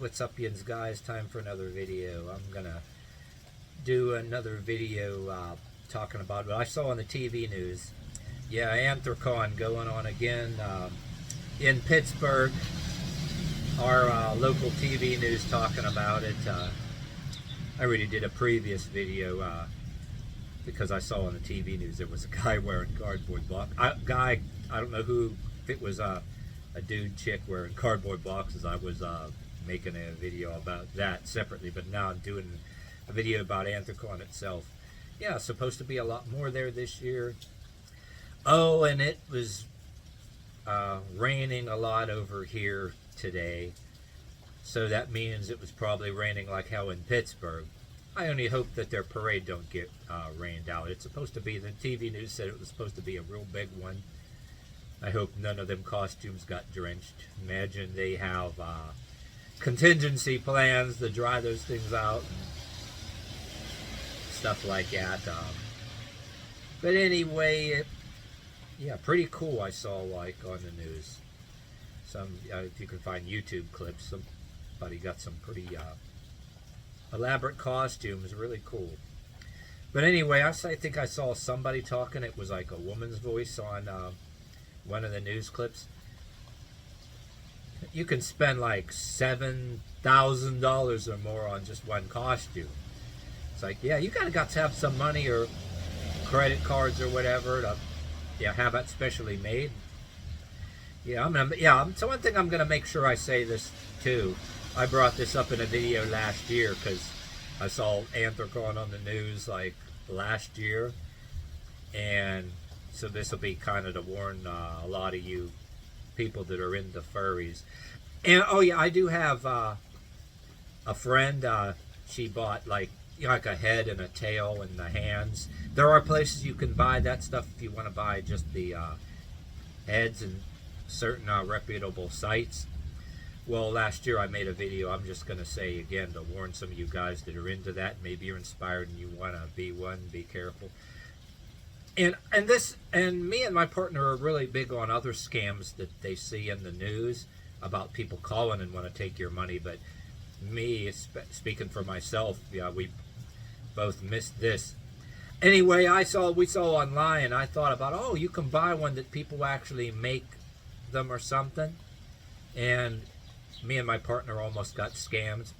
what's up, yins guys? Time for another video. I'm gonna do another video talking about what I saw on the TV news. Yeah, Anthrocon going on again in Pittsburgh. Our local TV news talking about it. I already did a previous video because I saw on the TV news there was a guy wearing cardboard box. I don't know who, if it was a dude, chick wearing cardboard boxes. I was making a video about that separately, but now I'm doing a video about Anthrocon itself. Yeah, supposed to be a lot more there this year. Oh, and it was raining a lot over here today, so that means it was probably raining like hell in Pittsburgh. I only hope that their parade don't get rained out. It's supposed to be, the TV news said it was supposed to be a real big one. I hope none of them costumes got drenched. Imagine they have contingency plans to dry those things out and stuff like that. But anyway, yeah, pretty cool. I saw like on the news. Some, if you can find YouTube clips, somebody got some pretty elaborate costumes, really cool. But anyway, I think I saw somebody talking. It was like a woman's voice on one of the news clips. You can spend like $7,000 or more on just one costume. It's like, yeah, you gotta got to have some money or credit cards or whatever to, yeah, have it specially made. Yeah, so one thing I'm gonna make sure I say this too. I brought this up in a video last year because I saw Anthrocon on the news like last year, and so this will be kind of to warn a lot of you people that are into furries. And oh yeah, I do have a friend. She bought like a head and a tail and the hands. There are places you can buy that stuff if you want to buy just the heads and certain reputable sites. Well, last year I made a video. I'm just going to say again to warn some of you guys that are into that. Maybe you're inspired and you want to be one. Be careful. And me and my partner are really big on other scams that they see in the news about people calling and want to take your money. But me, speaking for myself, yeah, we both missed this. Anyway, we saw online. I thought about, oh, you can buy one that people actually make them or something. And me and my partner almost got scammed.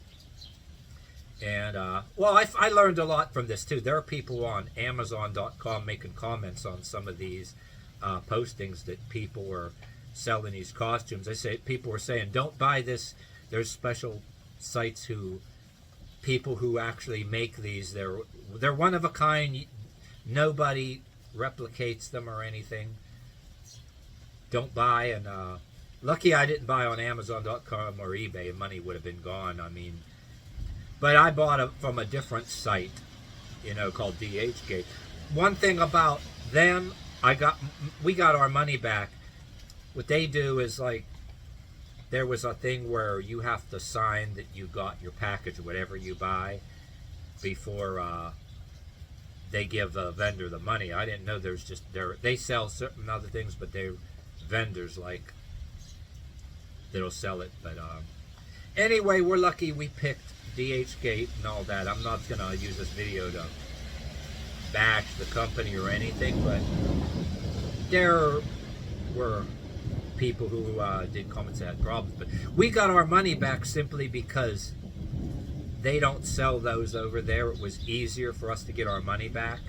And, well, I learned a lot from this, too. There are people on Amazon.com making comments on some of these postings that people were selling these costumes. People were saying, don't buy this. There's special sites people who actually make these. They're one of a kind. Nobody replicates them or anything. Don't buy. And lucky I didn't buy on Amazon.com or eBay. Money would have been gone. I mean, but I bought it from a different site, called DHgate. One thing about them, we got our money back. What they do is like, there was a thing where you have to sign that you got your package, whatever you buy, before they give the vendor the money. I didn't know there's just, they sell certain other things, but they're vendors like that'll sell it. But anyway, we're lucky we picked DHgate and all that. I'm not gonna use this video to bash the company or anything, but there were people who did comments that had problems. But we got our money back simply because they don't sell those over there. It was easier for us to get our money back.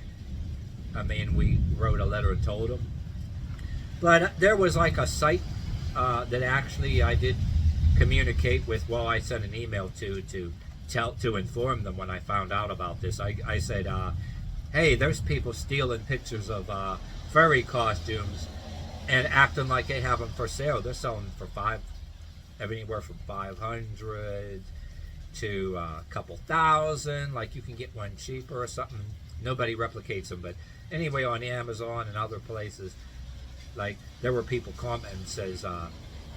I mean, we wrote a letter and told them. But there was like a site that actually I did communicate with. Well, I sent an email to inform them when I found out about this. I said, hey, there's people stealing pictures of furry costumes and acting like they have them for sale. They're selling for anywhere from $500 to a couple thousand. Like you can get one cheaper or something. Nobody replicates them. But anyway, on Amazon and other places, like there were people commenting says,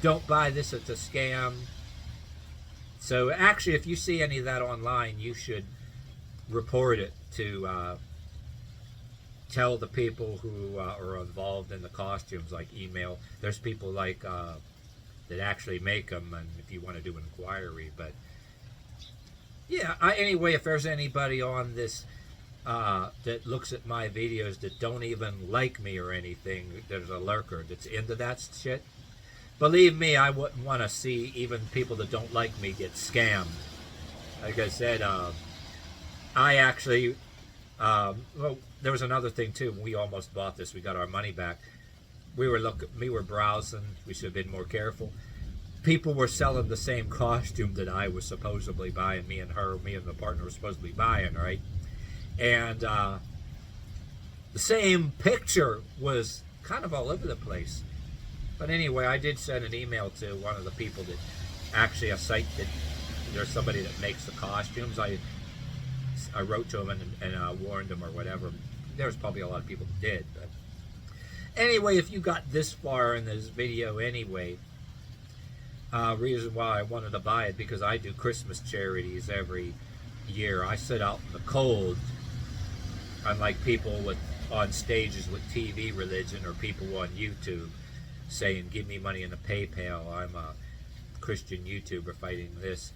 don't buy this, it's a scam. So actually, if you see any of that online, you should report it to tell the people who are involved in the costumes, like email. There's people like that actually make them, and if you want to do an inquiry. But yeah, anyway, if there's anybody on this that looks at my videos that don't even like me or anything, there's a lurker that's into that shit, believe me, I wouldn't want to see even people that don't like me get scammed. Like I said, I actually, well, there was another thing too. We almost bought this. We got our money back. We were browsing. We should have been more careful. People were selling the same costume that I was supposedly buying. Me and the partner were supposed to be buying, right? And the same picture was kind of all over the place. But anyway, I did send an email to one of the people that actually a site that there's somebody that makes the costumes. I wrote to him and warned him or whatever. There's probably a lot of people that did. But anyway, if you got this far in this video anyway, reason why I wanted to buy it, because I do Christmas charities every year. I sit out in the cold, unlike people on stages with TV religion or people on YouTube saying, give me money in a PayPal. I'm a Christian YouTuber fighting this.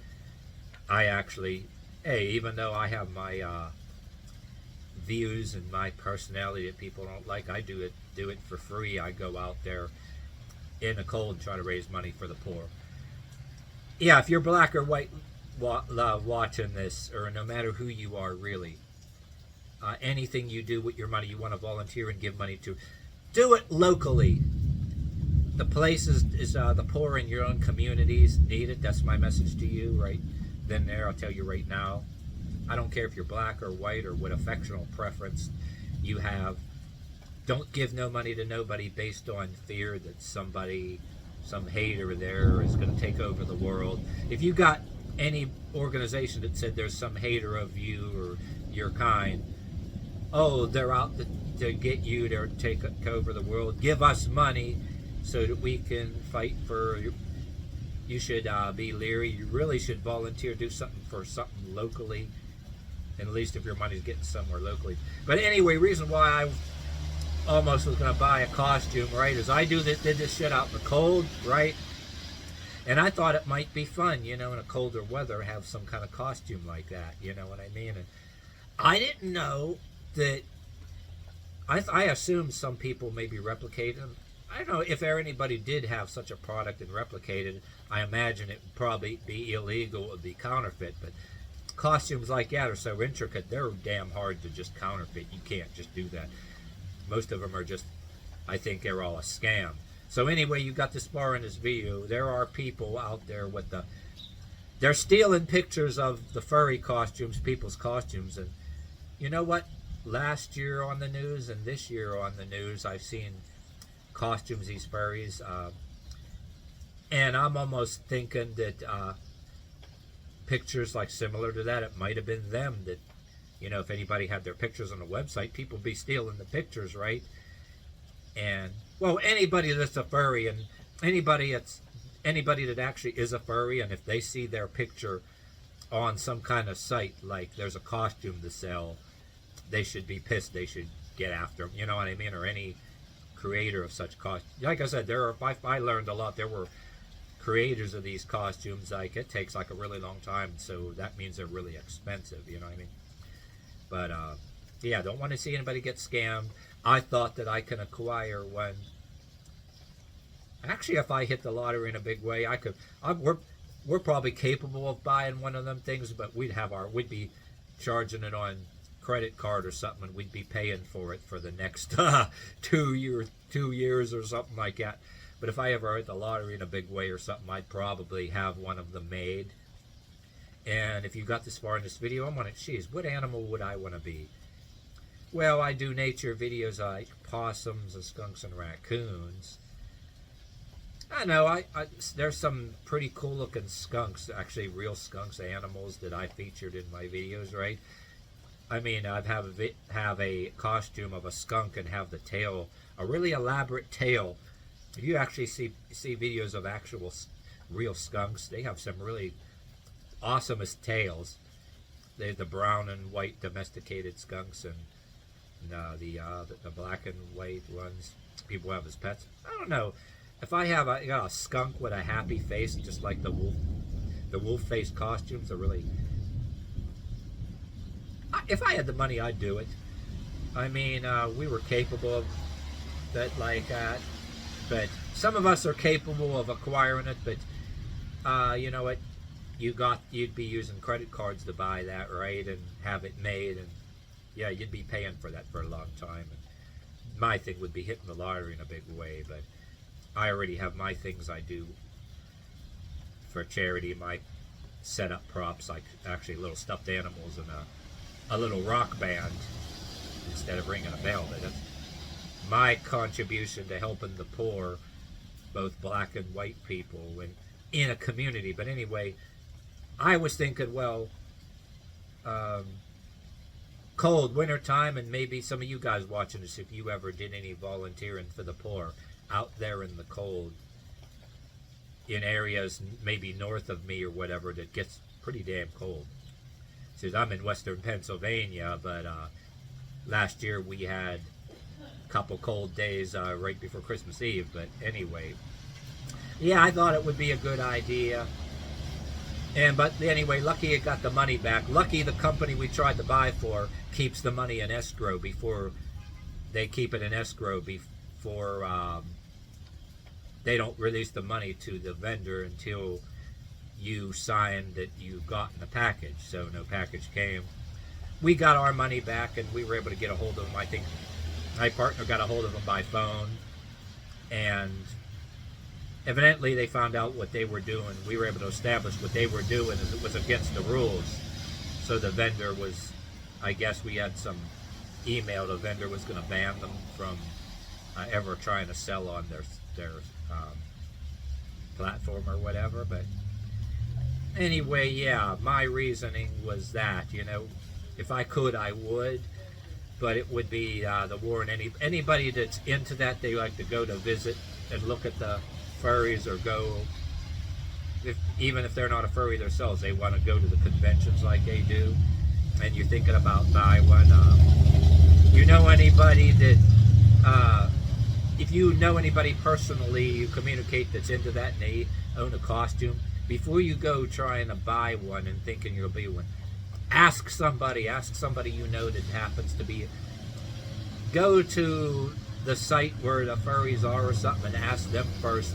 I actually, hey, even though I have my views and my personality that people don't like, I do it for free. I go out there in the cold and try to raise money for the poor. Yeah, if you're black or white watching this, or no matter who you are really, anything you do with your money, you want to volunteer and give money to, do it locally. The places is the poor in your own communities need it. That's my message to you right then there. I'll tell you right now, I don't care if you're black or white or what affectional preference you have. Don't give no money to nobody based on fear that some hater there is going to take over the world. If you got any organization that said there's some hater of you or your kind, oh, they're out to get you, to take over the world, give us money so that we can fight for you should be leery. You really should volunteer, do something for something locally, at least if your money's getting somewhere locally. But anyway, reason why I almost was going to buy a costume, right, is I did this shit out in the cold, right, and I thought it might be fun, you know, in a colder weather, have some kind of costume like that, you know what I mean? And I didn't know that, I assumed some people maybe replicated them. I don't know if anybody did have such a product and replicated it. I imagine it would probably be illegal, it would be counterfeit, but costumes like that are so intricate, they're damn hard to just counterfeit. You can't just do that. Most of them are just, I think they're all a scam. So anyway, you got this far in this video, there are people out there with they're stealing pictures of the furry costumes, people's costumes, and you know what? Last year on the news and this year on the news, I've seen costumes, these furries, and I'm almost thinking that pictures like similar to that, it might have been them that, you know, if anybody had their pictures on the website, people be stealing the pictures, right? And well, anybody that's a furry, and anybody that actually is a furry, and if they see their picture on some kind of site, like there's a costume to sell, they should be pissed. They should get after them, you know what I mean? Or any creator of such costumes. Like I said, I learned a lot. There were creators of these costumes, like it takes like a really long time, so that means they're really expensive, you know what I mean? But yeah, don't want to see anybody get scammed. I thought that I can acquire one. Actually, if I hit the lottery in a big way, I could. We're probably capable of buying one of them things, but we'd be charging it on credit card or something, and we'd be paying for it for the next 2 years or something like that. But if I ever hit the lottery in a big way or something, I'd probably have one of them made. And if you got this far in this video, I'm wondering, geez, what animal would I want to be? Well, I do nature videos like possums and skunks and raccoons. I know, there's some pretty cool looking skunks, actually real skunks, animals that I featured in my videos, right? I mean, I'd have a costume of a skunk and have the tail, a really elaborate tail. If you actually see videos of actual real skunks, they have some really awesomest tails. They're the brown and white domesticated skunks, and the black and white ones people have as pets. I don't know. if I have I got a skunk with a happy face, just like the wolf face costumes are really. If I had the money, I'd do it. I mean, we were capable of that like that, but some of us are capable of acquiring it. But you know what? You'd be using credit cards to buy that, right, and have it made, and yeah, you'd be paying for that for a long time. And my thing would be hitting the lottery in a big way, but I already have my things I do for charity. My setup props, like actually little stuffed animals and a little rock band instead of ringing a bell. But that's my contribution to helping the poor, both black and white people, in a community. But anyway, I was thinking, well, cold winter time, and maybe some of you guys watching this, if you ever did any volunteering for the poor out there in the cold, in areas maybe north of me or whatever, that gets pretty damn cold. Says I'm in western Pennsylvania, but last year we had a couple cold days right before Christmas Eve. But anyway, yeah, I thought it would be a good idea. But anyway, lucky it got the money back. Lucky the company we tried to buy for keeps the money in escrow before they keep it in escrow before they don't release the money to the vendor until you sign that you gotten the package. So no package came. We got our money back, and we were able to get a hold of them. I think my partner got a hold of them by phone, and evidently they found out what they were doing. We were able to establish what they were doing as it was against the rules. So the vendor was, I guess we had some email, the vendor was going to ban them from ever trying to sell on their platform or whatever. But anyway, yeah, my reasoning was that, you know, if I could, I would. But it would be the war, and anybody that's into that, they like to go to visit and look at the furries, or go, even if they're not a furry themselves, they want to go to the conventions like they do, and you're thinking about buy one. You know anybody that, if you know anybody personally, you communicate, that's into that and they own a costume, before you go trying to buy one and thinking you'll be one, ask somebody you know that happens to be, go to the site where the furries are or something and ask them first.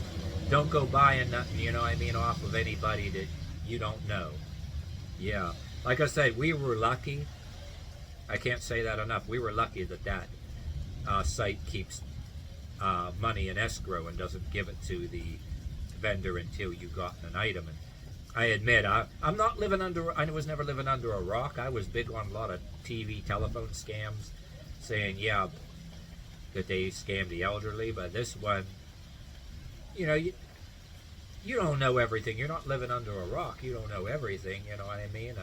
Don't go buying nothing, you know what I mean, off of anybody that you don't know. Yeah, like I said, we were lucky. I can't say that enough. We were lucky that site keeps money in escrow and doesn't give it to the vendor until you gotten an item. And I admit, I'm not living under, I was never living under a rock. I was big on a lot of TV telephone scams, saying, yeah, that they scam the elderly. But this one, you know, you don't know everything. You're not living under a rock. You don't know everything, you know what I mean?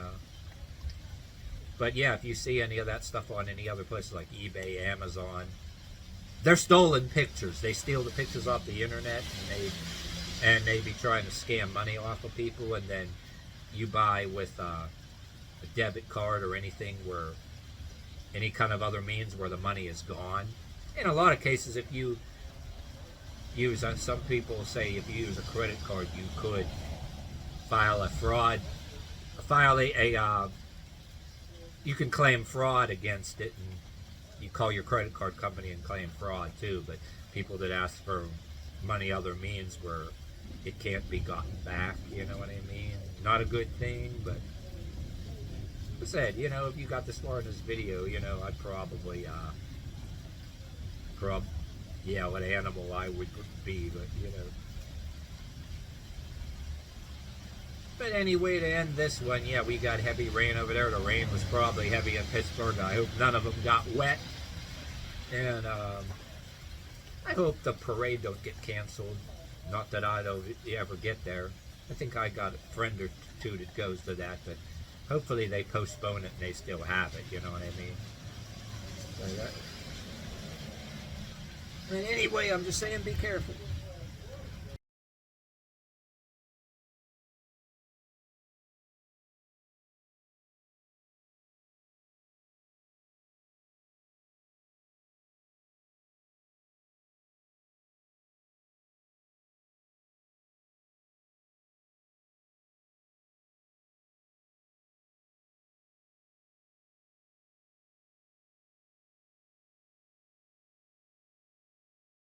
But yeah, if you see any of that stuff on any other places like eBay, Amazon, they're stolen pictures. They steal the pictures off the internet, and they be trying to scam money off of people, and then you buy with a debit card or anything, where any kind of other means where the money is gone. In a lot of cases, if you use, some people say if you use a credit card, you could file a fraud, you can claim fraud against it, and you call your credit card company and claim fraud too. But people that ask for money other means where it can't be gotten back, you know what I mean? Not a good thing. But like I said, you know, if you got this far in this video, you know, I'd probably yeah, what animal I would be, but you know. But anyway, to end this one, yeah, we got heavy rain over there. The rain was probably heavy in Pittsburgh. I hope none of them got wet. And I hope the parade don't get canceled. Not that I don't ever get there. I think I got a friend or two that goes to that, but hopefully they postpone it and they still have it, you know what I mean? But anyway, I'm just saying, be careful.